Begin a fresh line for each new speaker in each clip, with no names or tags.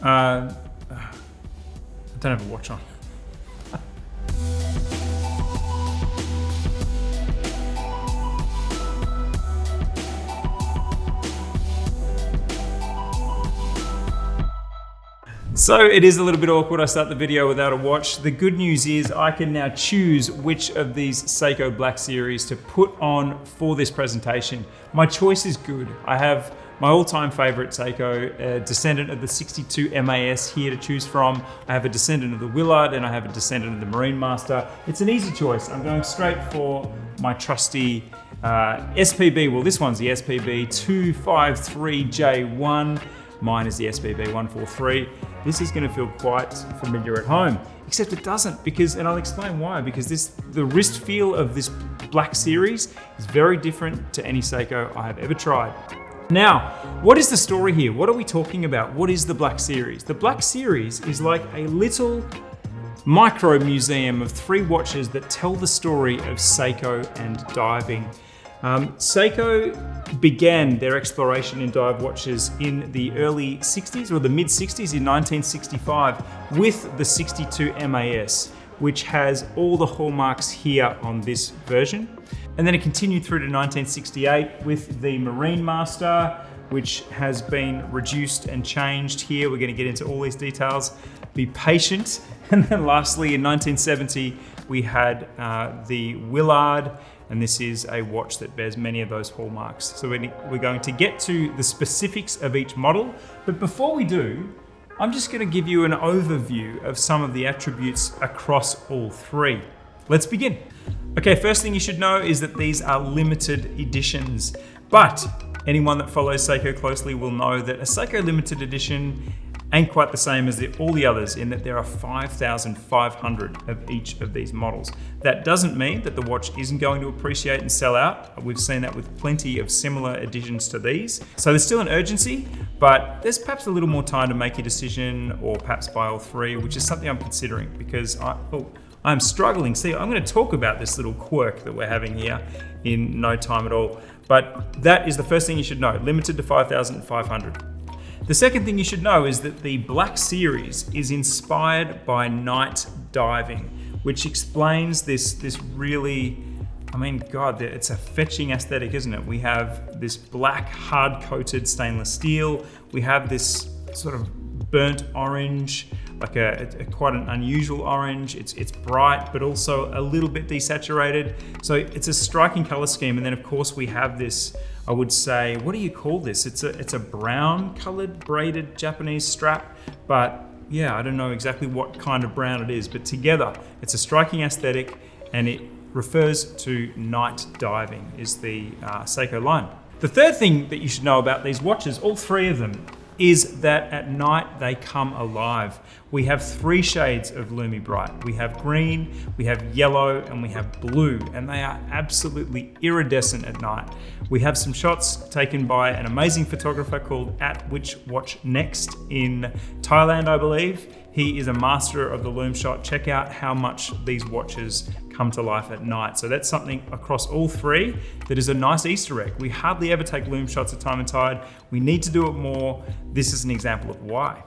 I don't have a watch on. So it is a little bit awkward. I start the video without a watch. The good news is I can now choose which of these Seiko Black Series to put on for this presentation. My choice is good. I have my all-time favorite Seiko, a descendant of the 62 MAS here to choose from. I have a descendant of the Willard and I have a descendant of the Marinemaster. It's an easy choice. I'm going straight for my trusty SPB. Well, this one's the SPB 253J1. Mine is the SPB 143. This is going to feel quite familiar at home, except it doesn't, because, and I'll explain why, because the wrist feel of this Black Series is very different to any Seiko I have ever tried. Now, what is the story here? What are we talking about? What is the Black Series? The Black Series is like a little micro museum of 3 watches that tell the story of Seiko and diving. Seiko began their exploration in dive watches in the early 60s or the mid 60s in 1965 with the 62 MAS, which has all the hallmarks here on this version. And then it continued through to 1968 with the Marinemaster, which has been reduced and changed here. We're going to get into all these details. Be patient. And then lastly, in 1970, we had the Willard, and this is a watch that bears many of those hallmarks. So we're going to get to the specifics of each model. But before we do, I'm just going to give you an overview of some of the attributes across all 3. Let's begin. Okay, first thing you should know is that these are limited editions, but anyone that follows Seiko closely will know that a Seiko limited edition ain't quite the same as all the others in that there are 5,500 of each of these models. That doesn't mean that the watch isn't going to appreciate and sell out. We've seen that with plenty of similar editions to these. So there's still an urgency, but there's perhaps a little more time to make a decision or perhaps buy all 3, which is something I'm considering because I'm struggling. See, I'm going to talk about this little quirk that we're having here in no time at all. But that is the first thing you should know, limited to 5,500. The second thing you should know is that the Black Series is inspired by night diving, which explains this really, I mean, God, it's a fetching aesthetic, isn't it? We have this black hard-coated stainless steel. We have this sort of burnt orange, like a quite an unusual orange. It's bright, but also a little bit desaturated. So it's a striking color scheme. And then of course we have this, I would say, what do you call this? It's a brown colored braided Japanese strap, but yeah, I don't know exactly what kind of brown it is, but together it's a striking aesthetic and it refers to night diving is the Seiko line. The third thing that you should know about these watches, all 3 of them, is that at night they come alive. We have 3 shades of Lume Bright. We have green, we have yellow, and we have blue, and they are absolutely iridescent at night. We have some shots taken by an amazing photographer called @WhitchWatchNext in Thailand, I believe. He is a master of the Lume shot. Check out how much these watches come to life at night. So that's something across all 3 that is a nice Easter egg. We hardly ever take Lume shots at Time+Tide. We need to do it more. This is an example of why.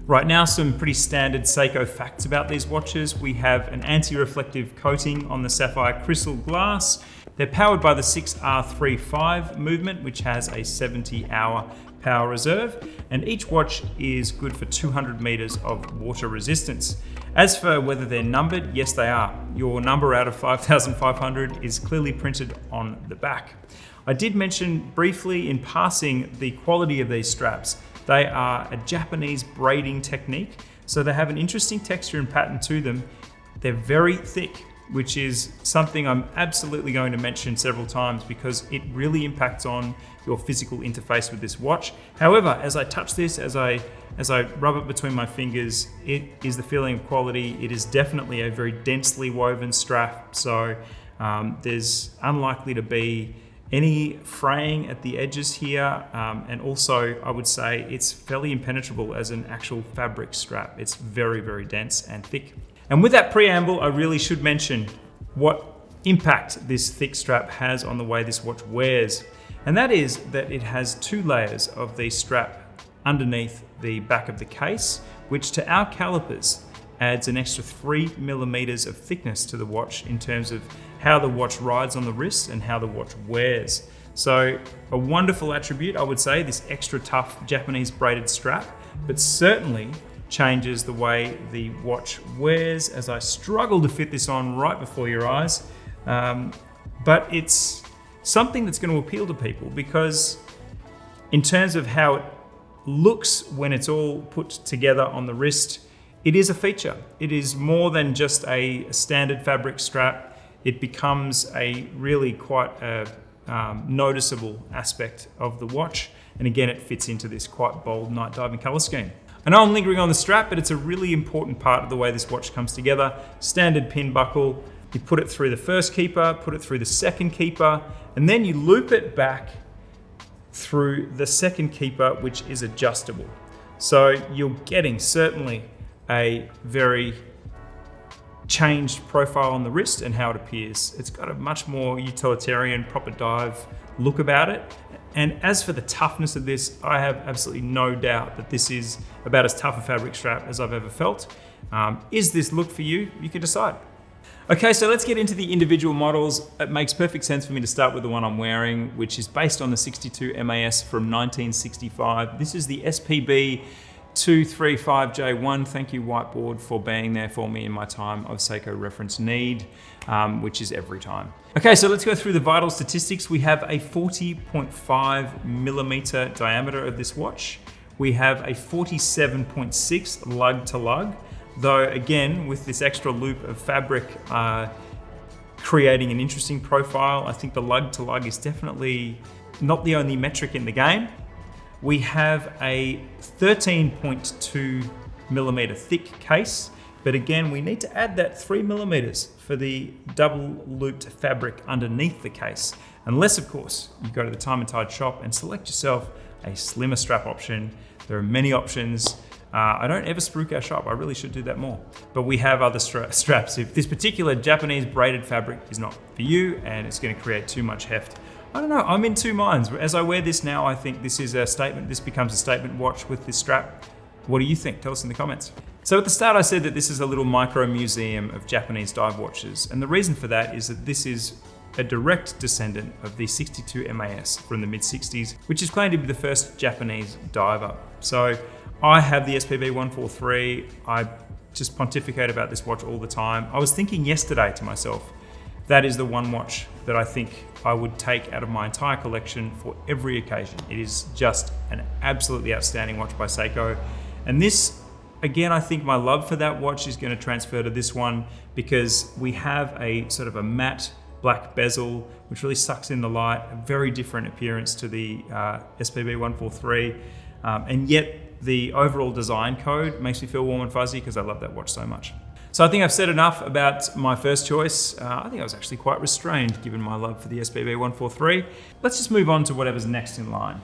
Right now, some pretty standard Seiko facts about these watches. We have an anti-reflective coating on the sapphire crystal glass. They're powered by the 6R35 movement, which has a 70-hour power reserve, and each watch is good for 200 meters of water resistance. As for whether they're numbered, yes they are. Your number out of 5,500 is clearly printed on the back. I did mention briefly in passing the quality of these straps. They are a Japanese braiding technique, so they have an interesting texture and pattern to them. They're very thick, which is something I'm absolutely going to mention several times because it really impacts on your physical interface with this watch. However, as I touch this, as I rub it between my fingers, it is the feeling of quality. It is definitely a very densely woven strap, so there's unlikely to be any fraying at the edges here, and also I would say it's fairly impenetrable as an actual fabric strap. It's very, very dense and thick. And with that preamble, I really should mention what impact this thick strap has on the way this watch wears. And that is that it has 2 layers of the strap underneath the back of the case, which to our calipers adds an extra 3 millimeters of thickness to the watch in terms of how the watch rides on the wrist and how the watch wears. So a wonderful attribute, I would say, this extra tough Japanese braided strap, but certainly changes the way the watch wears, as I struggle to fit this on right before your eyes. But it's something that's going to appeal to people because in terms of how it looks when it's all put together on the wrist, it is a feature. It is more than just a standard fabric strap. It becomes a really quite noticeable aspect of the watch. And again, it fits into this quite bold night diving color scheme. I know I'm lingering on the strap, but it's a really important part of the way this watch comes together. Standard pin buckle. You put it through the first keeper, put it through the second keeper, and then you loop it back through the second keeper, which is adjustable. So you're getting certainly a very changed profile on the wrist and how it appears. It's got a much more utilitarian, proper dive look about it. And as for the toughness of this, I have absolutely no doubt that this is about as tough a fabric strap as I've ever felt. Is this look for you? You can decide. Okay, so let's get into the individual models. It makes perfect sense for me to start with the one I'm wearing, which is based on the 62 MAS from 1965. This is the SPB 235J1. Thank you, whiteboard, for being there for me in my time of Seiko reference need, which is every time. Okay, so let's go through the vital statistics. We have a 40.5 millimeter diameter of this watch. We have a 47.6 lug to lug, though again, with this extra loop of fabric creating an interesting profile. I think the lug to lug is definitely not the only metric in the game. We have a 13.2 millimeter thick case, but again, we need to add that 3 millimeters for the double looped fabric underneath the case. Unless, of course, you go to the Time+Tide shop and select yourself a slimmer strap option. There are many options. I don't ever spruik our shop. I really should do that more. But we have other straps. If this particular Japanese braided fabric is not for you and it's going to create too much heft, I don't know, I'm in two minds. As I wear this now, I think this is a statement. This becomes a statement watch with this strap. What do you think? Tell us in the comments. So at the start, I said that this is a little micro museum of Japanese dive watches. And the reason for that is that this is a direct descendant of the 62 MAS from the mid-60s, which is claimed to be the first Japanese diver. So I have the SPB 143. I just pontificate about this watch all the time. I was thinking yesterday to myself, that is the one watch that I think I would take out of my entire collection for every occasion. It is just an absolutely outstanding watch by Seiko. And this, again, I think my love for that watch is going to transfer to this one because we have a sort of a matte black bezel, which really sucks in the light, a very different appearance to the SPB 143. And yet the overall design code makes me feel warm and fuzzy because I love that watch so much. So I think I've said enough about my first choice. I think I was actually quite restrained given my love for the SPB 143. Let's just move on to whatever's next in line,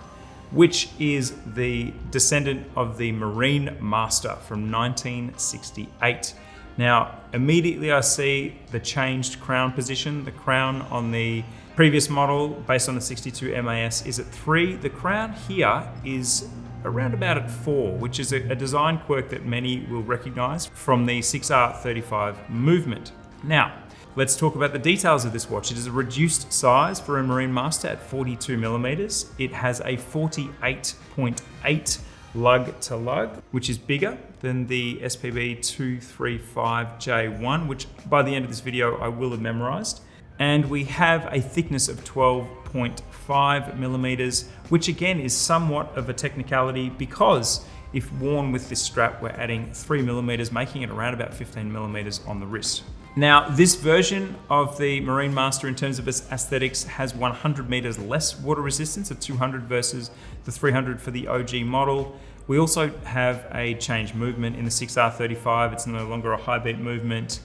which is the descendant of the Marinemaster from 1968. Now, immediately I see the changed crown position. The crown on the previous model, based on the 62 MAS, is at 3. The crown here is around about at 4, which is a design quirk that many will recognize from the 6R35 movement. Now, let's talk about the details of this watch. It is a reduced size for a Marinemaster at 42 millimeters. It has a 48.8 lug to lug, which is bigger than the SPB 235J1, which by the end of this video, I will have memorized. And we have a thickness of 12.5 millimeters, which again is somewhat of a technicality because if worn with this strap, we're adding 3 millimeters, making it around about 15 millimeters on the wrist. Now, this version of the Marinemaster in terms of its aesthetics has 100 meters less water resistance at 200 versus the 300 for the OG model. We also have a change movement in the 6R35. It's no longer a high beat movement.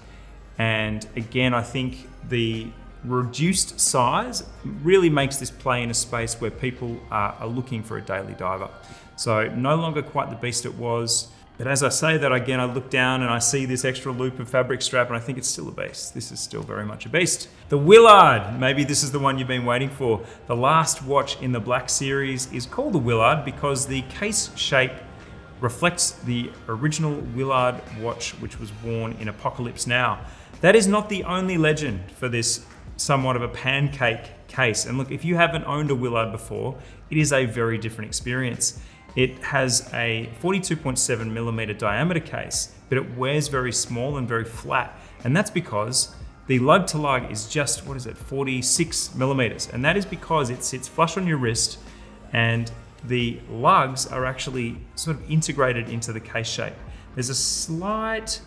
And again, I think the reduced size really makes this play in a space where people are looking for a daily diver. So no longer quite the beast it was, But as I say that, again, I look down and I see this extra loop of fabric strap and I think it's still a beast. This is still very much a beast. The Willard, maybe this is the one you've been waiting for. The last watch in the Black Series is called the Willard because the case shape reflects the original Willard watch, which was worn in Apocalypse Now. That is not the only legend for this somewhat of a pancake case. And look, if you haven't owned a Willard before, it is a very different experience. It has a 42.7 millimeter diameter case, but it wears very small and very flat. And that's because the lug to lug is just, 46 millimeters. And that is because it sits flush on your wrist and the lugs are actually sort of integrated into the case shape. There's a slight,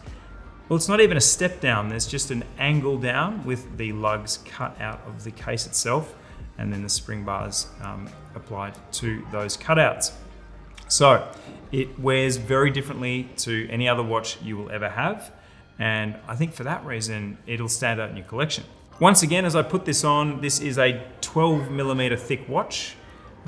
well, it's not even a step down, there's just an angle down with the lugs cut out of the case itself, and then the spring bars applied to those cutouts. So it wears very differently to any other watch you will ever have, and I think for that reason, it'll stand out in your collection. Once again, as I put this on, this is a 12 millimeter thick watch.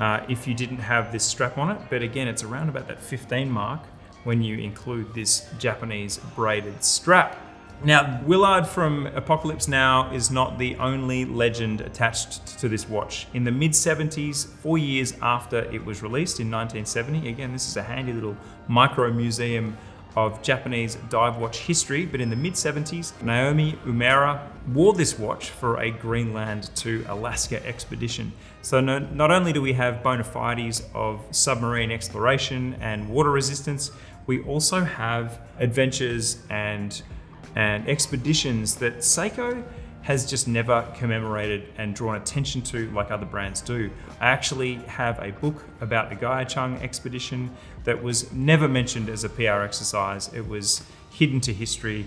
If you didn't have this strap on it, but again, it's around about that 15 mark when you include this Japanese braided strap. Now, Willard from Apocalypse Now is not the only legend attached to this watch. In the mid-70s, 4 years after it was released in 1970, again, this is a handy little micro museum of Japanese dive watch history, but in the mid-70s, Naomi Umera wore this watch for a Greenland to Alaska expedition. So not only do we have bona fides of submarine exploration and water resistance, we also have adventures and expeditions that Seiko has just never commemorated and drawn attention to like other brands do. I actually have a book about the Gaiacheng expedition that was never mentioned as a PR exercise. It was hidden to history.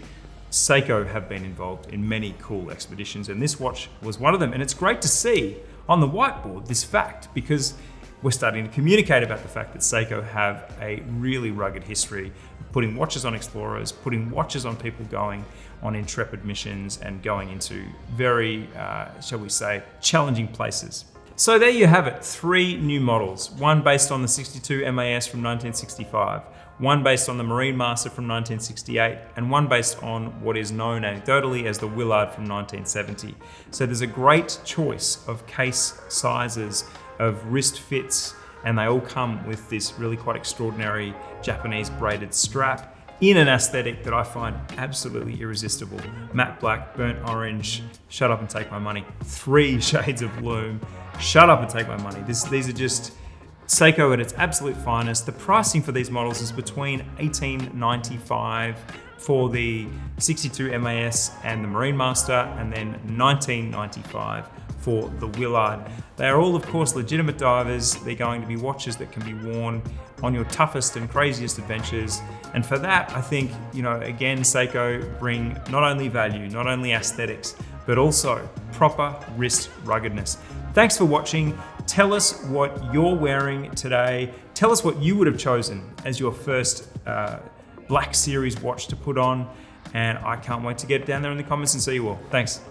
Seiko have been involved in many cool expeditions, and this watch was one of them. And it's great to see on the whiteboard this fact, because we're starting to communicate about the fact that Seiko have a really rugged history of putting watches on explorers, putting watches on people going on intrepid missions and going into very, shall we say, challenging places. So there you have it, 3 new models, one based on the 62 MAS from 1965, one based on the Marinemaster from 1968, and one based on what is known anecdotally as the Willard from 1970. So there's a great choice of case sizes, of wrist fits, and they all come with this really quite extraordinary Japanese braided strap in an aesthetic that I find absolutely irresistible. Matte black, burnt orange, shut up and take my money. 3 shades of Lume, shut up and take my money. These are just Seiko at its absolute finest. The pricing for these models is between $18.95 for the 62 MAS and the Marinemaster, and then $19.95 for the Willard. They are all, of course, legitimate divers. They're going to be watches that can be worn on your toughest and craziest adventures. And for that, I think, again, Seiko bring not only value, not only aesthetics, but also proper wrist ruggedness. Thanks for watching. Tell us what you're wearing today. Tell us what you would have chosen as your first Black Series watch to put on. And I can't wait to get down there in the comments and see you all. Thanks.